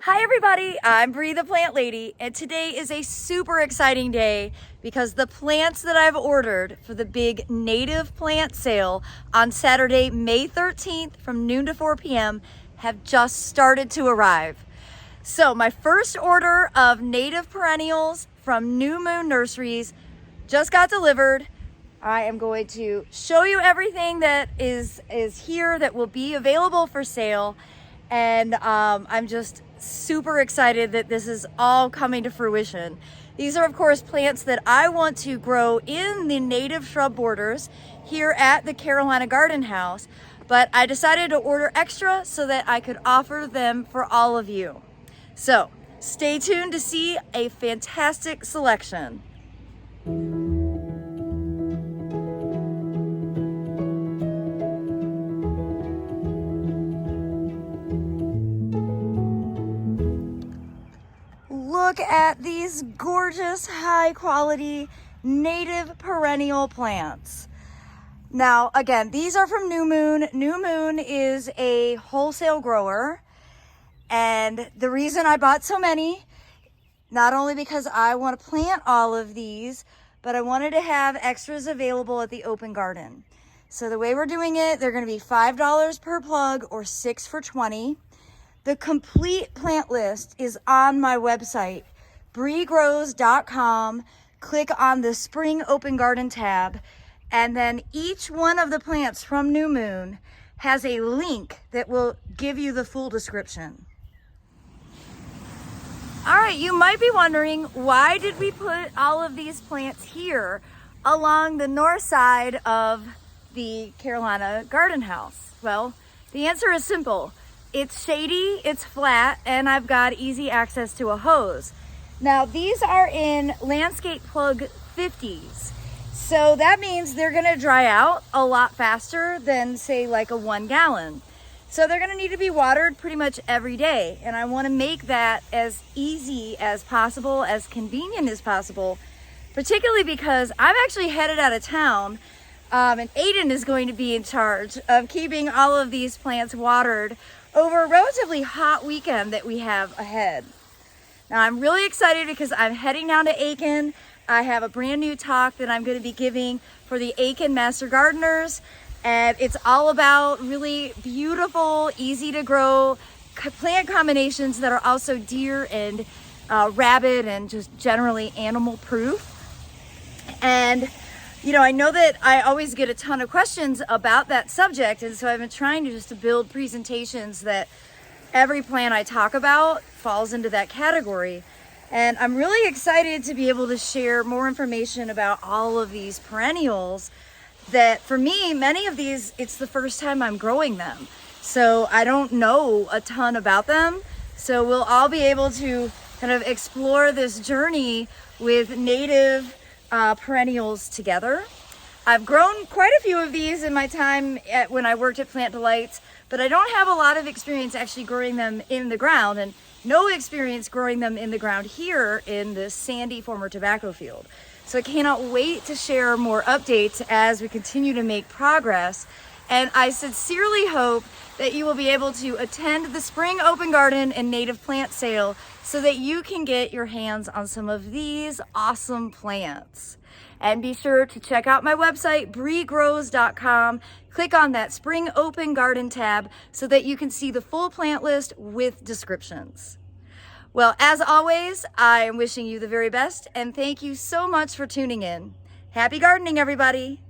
Hi everybody, I'm Bree the Plant Lady, and today is a super exciting day because the plants that I've ordered for the big native plant sale on Saturday, May 13th from noon to 4 p.m. have just started to arrive. So my first order of native perennials from New Moon Nurseries just got delivered. I am going to show you everything that is here that will be available for sale. And I'm just super excited that this is all coming to fruition. These are of course plants that I want to grow in the native shrub borders here at the Carolina Garden House, but I decided to order extra so that I could offer them for all of you. So stay tuned to see a fantastic selection. Look at these gorgeous, high quality, native perennial plants. Now, again, these are from New Moon. New Moon is a wholesale grower. And the reason I bought so many, not only because I want to plant all of these, but I wanted to have extras available at the open garden. So the way we're doing it, they're going to be $5 per plug or 6 for $20. The complete plant list is on my website, breegrows.com. Click on the Spring Open Garden tab, and then each one of the plants from New Moon has a link that will give you the full description. All right, you might be wondering, why did we put all of these plants here along the north side of the Carolina Garden House? Well, the answer is simple. It's shady, it's flat, and I've got easy access to a hose. Now, these are in landscape plug 50s. So that means they're gonna dry out a lot faster than say like a 1 gallon. So they're gonna need to be watered pretty much every day. And I wanna make that as easy as possible, as convenient as possible, particularly because I'm actually headed out of town, and Aiden is going to be in charge of keeping all of these plants watered over a relatively hot weekend that we have ahead. Now I'm really excited because I'm heading down to Aiken. I have a brand new talk that I'm going to be giving for the Aiken Master Gardeners, and it's all about really beautiful, easy to grow plant combinations that are also deer and rabbit and just generally animal proof. And you know, I know that I always get a ton of questions about that subject, and so I've been trying to build presentations that every plant I talk about falls into that category. And I'm really excited to be able to share more information about all of these perennials that, for me, many of these, it's the first time I'm growing them. So I don't know a ton about them. So we'll all be able to kind of explore this journey with native perennials together. I've grown quite a few of these in my time when I worked at Plant Delights, but I don't have a lot of experience actually growing them in the ground, and no experience growing them in the ground here in this sandy former tobacco field. So I cannot wait to share more updates as we continue to make progress. And I sincerely hope that you will be able to attend the Spring Open Garden and Native Plant Sale so that you can get your hands on some of these awesome plants. And be sure to check out my website, breegrows.com. Click on that Spring Open Garden tab so that you can see the full plant list with descriptions. Well, as always, I am wishing you the very best, and thank you so much for tuning in. Happy gardening, everybody.